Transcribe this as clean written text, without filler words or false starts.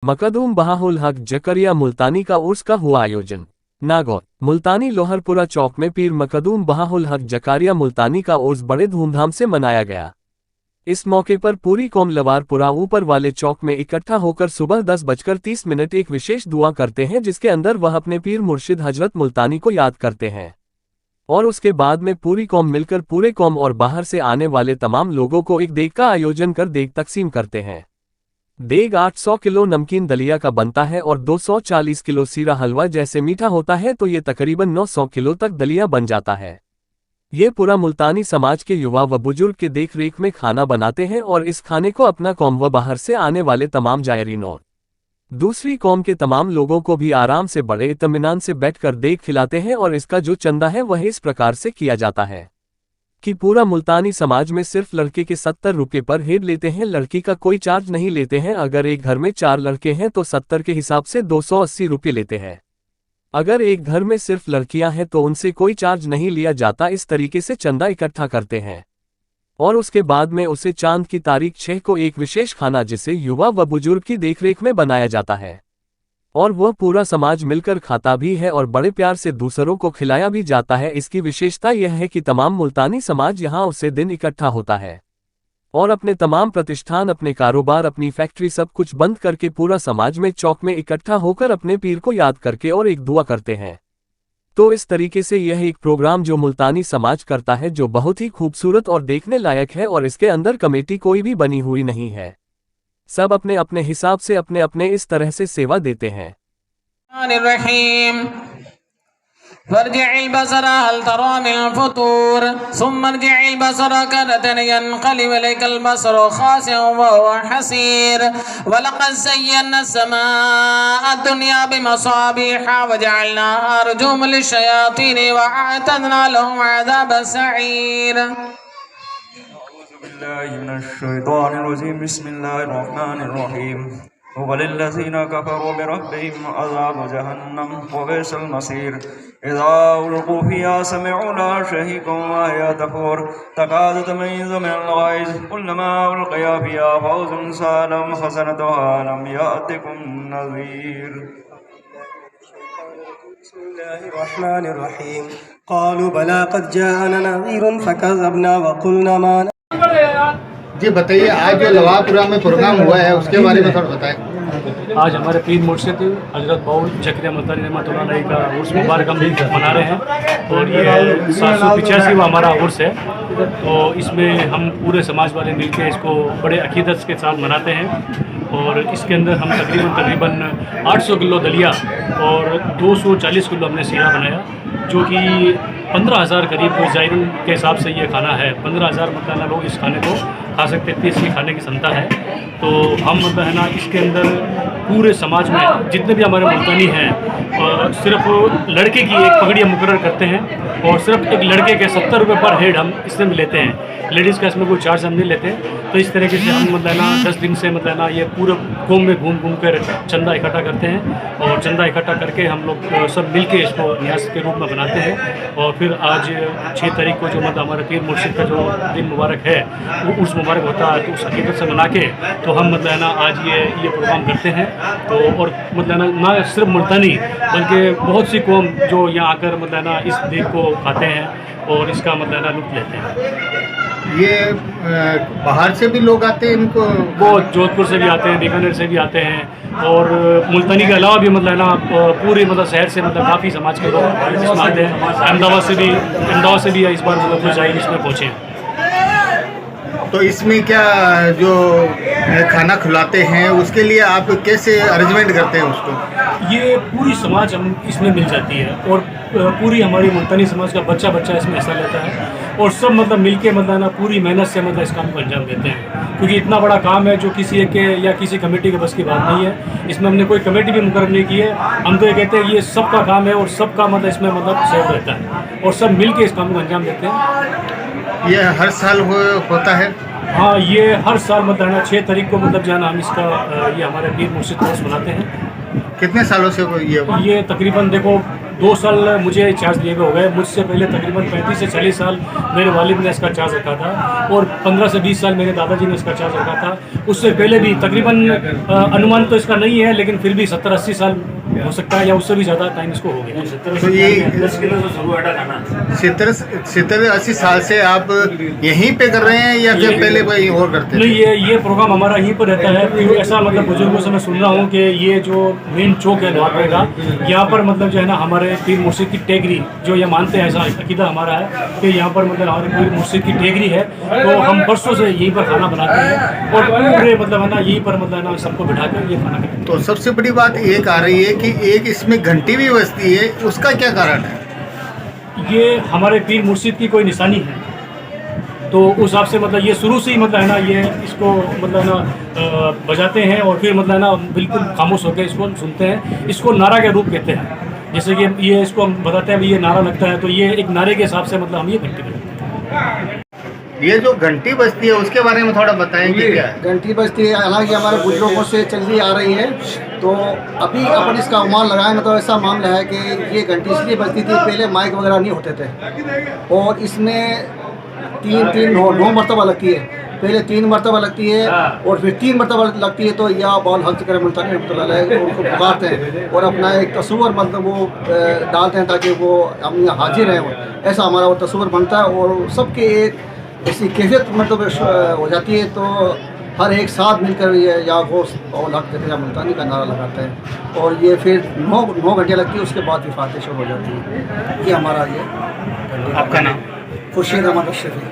मकदूम बहाउल हक जकरिया मुल्तानी का उर्स का हुआ आयोजन। नागौर मुल्तानी लोहरपुरा चौक में पीर मकदूम बहाउल हक जकारिया मुल्तानी का उर्स बड़े धूमधाम से मनाया गया। इस मौके पर पूरी कौम लवारपुरा ऊपर वाले चौक में इकट्ठा होकर सुबह 10:30 एक विशेष दुआ करते हैं, जिसके अंदर वह अपने पीर मुर्शिद हजरत मुल्तानी को याद करते हैं और उसके बाद में पूरी कौम मिलकर पूरे कौम और बाहर से आने वाले तमाम लोगों को एक देग का आयोजन कर देग तकसीम करते हैं। देग 800 किलो नमकीन दलिया का बनता है और 240 किलो सीरा हलवा जैसे मीठा होता है, तो ये तकरीबन 900 किलो तक दलिया बन जाता है। ये पूरा मुल्तानी समाज के युवा व बुजुर्ग के देख रेख में खाना बनाते हैं और इस खाने को अपना कौम व बाहर से आने वाले तमाम जायरीन और दूसरी कौम के तमाम लोगों को भी आराम से बड़े इत्मीनान से बैठकर देग खिलाते हैं। और इसका जो चंदा है वह इस प्रकार से किया जाता है कि पूरा मुल्तानी समाज में सिर्फ लड़के के 70 रुपये पर हेड लेते हैं, लड़की का कोई चार्ज नहीं लेते हैं। अगर एक घर में 4 लड़के हैं तो 70 के हिसाब से 280 रुपये लेते हैं। अगर एक घर में सिर्फ लड़कियां हैं तो उनसे कोई चार्ज नहीं लिया जाता। इस तरीके से चंदा इकट्ठा करते हैं और उसके बाद में उसे चांद की तारीख 6 को एक विशेष खाना जिसे युवा व बुजुर्ग की देखरेख में बनाया जाता है और वह पूरा समाज मिलकर खाता भी है और बड़े प्यार से दूसरों को खिलाया भी जाता है। इसकी विशेषता यह है कि तमाम मुल्तानी समाज यहाँ उसे दिन इकट्ठा होता है और अपने तमाम प्रतिष्ठान, अपने कारोबार, अपनी फैक्ट्री सब कुछ बंद करके पूरा समाज में चौक में इकट्ठा होकर अपने पीर को याद करके और एक दुआ करते हैं। तो इस तरीके से यह एक प्रोग्राम जो मुल्तानी समाज करता है जो बहुत ही खूबसूरत और देखने लायक है और इसके अंदर कमेटी कोई भी बनी हुई नहीं है। सब अपने अपने हिसाब से अपने अपने इस तरह से सेवा देते हैं। फर्जि'ल बसरा हल तरा मिन फतूर सुम्मा अर्जि'ल बसरा करतन यनक़लिब इलैकल बसरु खासिअन व हुवा हसीर व लक़द ज़य्यना अस्समाअ दुनिया बिमसाबिह व जअलनाहा रुजुमन लिश्शयातीन व अ'तदना लहुम अज़ाब सईर। अऊज़ु बिल्लाहि मिनश शैतानिर रजीम बिस्मिल्लाहिर रहमानिर रहीम वलिल्लज़ीना कफ़रू बिरब्बिहिम अज़ाबु जहन्नम व बि'सल मसीर इज़ा उल्क़ू फ़ीहा समि'ू लहा शहीक़न व हिय तफ़ूर तकादु तमय्यज़ु मिनल ग़ैज़ कुल्लमा उल्क़िया फ़ीहा फ़ौज़ुन सअलहुम ख़ज़नतुहा अलम याअतिकुम नज़ीर। बिस्मिल्लाहिर्रहमानिर्रहीम क़ालू बला क़द जाअना नज़ीरुन फ़कज़्ज़बना व क़ुलना मा। जी बताइए, आज जो लवारपुरा में प्रोग्राम हुआ है उसके बारे में थोड़ा बताएं। आज हमारे पीर मुर्शिद हजरत बाउल जकरिया मुल्तानी रहमतुल्लाह अलैह का उर्स मुबारक हम मना रहे हैं और ये 785वां हमारा उर्स है। तो इसमें हम पूरे समाज वाले मिलकर इसको बड़े अकीदत के साथ मनाते हैं और इसके अंदर हम तकरीबन 800 किलो दलिया और 240 किलो हमने सीरा बनाया, जो कि 15,000 करीब ज़ायरीन के हिसाब से ये खाना है। 15,000 मतलब लोग इस खाने को खा सकते हैं, इसकी खाने की क्षमता है। तो हम मतलब है ना इसके अंदर पूरे समाज में जितने भी हमारे मुल्तानी हैं सिर्फ लड़के की एक पगड़ी हम मुकर्रर करते हैं और सिर्फ एक लड़के के 70 रुपये पर हेड हम इसमें लेते हैं। लेडीज़ का इसमें कोई चार्ज हम नहीं लेते। तो इस तरीके से हम मतलब ना 10 दिन से मतलब ना ये पूरे कौम में घूम घूम कर चंदा इकट्ठा करते हैं और चंदा इकट्ठा करके हम लोग सब मिल के इसको न्यास के रूप में बनाते हैं। और फिर आज 6 तारीख को जो मतलब हमारे पीर मुर्शिद का जो दिन मुबारक है वो उर्स मुबारक होता है, तो उस हकीकत से मना के तो हम मतलब ना आज ये प्रोग्राम करते हैं। तो और मतलब ना सिर्फ मुल्तानी बल्कि बहुत सी कौम जो यहाँ आकर मतलब ना इस दिन को खाते हैं और इसका मतलब ना लुत्फ़ लेते हैं। ये बाहर से भी लोग आते हैं इनको? वो जोधपुर से भी आते हैं, बीकानेर से भी आते हैं और मुल्तानी के अलावा भी मतलब ना पूरे मतलब शहर से मतलब काफ़ी समाज के लोग इसमें आते हैं। अहमदाबाद से भी इस बार मतलब कुछ जाहिर इसमें पहुँचे हैं। तो इसमें क्या जो खाना खिलाते हैं उसके लिए आप कैसे अरेंजमेंट करते हैं उसको? ये पूरी समाज हम इसमें मिल जाती है और पूरी हमारी मुल्तानी समाज का बच्चा इसमें हिस्सा लेता है और सब मतलब मिलके मतलब ना पूरी मेहनत से मतलब इस काम को अंजाम देते हैं, क्योंकि इतना बड़ा काम है जो किसी एक के या किसी कमेटी के बस की बात नहीं है। इसमें हमने कोई कमेटी भी मुकर्रर नहीं की है। हम तो ये कहते हैं ये सबका काम है और सबका मतलब इसमें मतलब सहयोग रहता है और सब मिल के इस काम को अंजाम देते हैं। ये हर साल होता है? हाँ, ये हर साल मतलब 6 तारीख को मतलब जो है ना हम इसका ये हमारे पीर मुर्शिद उर्स मनाते हैं। कितने सालों से ये तकरीबन देखो 2 साल मुझे चार्ज लिए हुए हो गए। मुझसे पहले तकरीबन 35 से 40 साल मेरे वालिद ने इसका चार्ज रखा था और 15 से 20 साल मेरे दादाजी ने इसका चार्ज रखा था। उससे पहले भी तकरीबन अनुमान तो इसका नहीं है, लेकिन फिर भी 70-80 साल हो सकता है या उससे भी ज़्यादा टाइम इसको हो गया। तो ये 70-80 साल से आप यहीं पे कर रहे हैं या फिर पहले कोई और करते थे? नहीं, ये प्रोग्राम हमारा यहीं पर रहता है। फिर ऐसा मतलब बुजुर्गों से मैं सुन रहा हूँ कि ये जो मेन चौक है लोहारपुरा का, यहाँ पर मतलब जो है ना हमारे पीर मुर्शिद की टेगरी जो ये मानते हैं, ऐसा अकीदा हमारा है कि यहाँ पर मतलब हमारे पीर मुर्शिद की टेगरी है। तो हम बरसों से यहीं पर खाना बनाते हैं और पूरे मतलब है ना यहीं पर मतलब है ना सबको बिठा कर ये खाना खाते हैं। तो सबसे बड़ी बात एक आ रही है कि एक इसमें घंटी भी बजती है, उसका क्या कारण है? ये हमारे पीर मुर्शिद की कोई निशानी है, तो उस हिसाब से मतलब ये शुरू से ही मतलब है ना ये इसको मतलब ना बजाते हैं और फिर मतलब है ना बिल्कुल खामोश होकर इसको सुनते हैं। इसको नारा के रूप कहते हैं। जैसे कि ये इसको हम बताते हैं, ये नारा लगता है तो ये एक नारे के हिसाब से मतलब हम ये घंटी बजाते हैं। ये जो घंटी बजती है उसके बारे में थोड़ा बताएंगे क्या है? घंटी बजती है, हालांकि हमारे बुजुर्गों से चलती आ रही है। तो अभी अपन इसका अनुमान लगाए ना तो ऐसा मामला है कि ये घंटी इसलिए बजती थी, पहले माइक वगैरह नहीं होते थे और इसमें नौ मरतबा लगती है। पहले 3 मरतबा लगती है और फिर 3 मरतबा लगती है। तो या बाल हक कर मुल्तानी रहमतुल्लाह अलैह उनको पुकारते हैं और अपना एक तस्वर मतलब वो डालते हैं ताकि वो हम यहाँ हाजिर हैं। ऐसा हमारा वो तस्वर बनता है और सबके एक ऐसी कैफियत मतलब हो जाती है। तो हर एक साथ मिलकर ये या गोश्त और हक जकरिया मुल्तानी का नारा लगाते हैं और ये फिर 9 घंटे लगती है। उसके बाद फिर फातिहा शुरू हो जाती है। ये हमारा ये। आपका नाम? खुर्शीद अहमद अशरफी।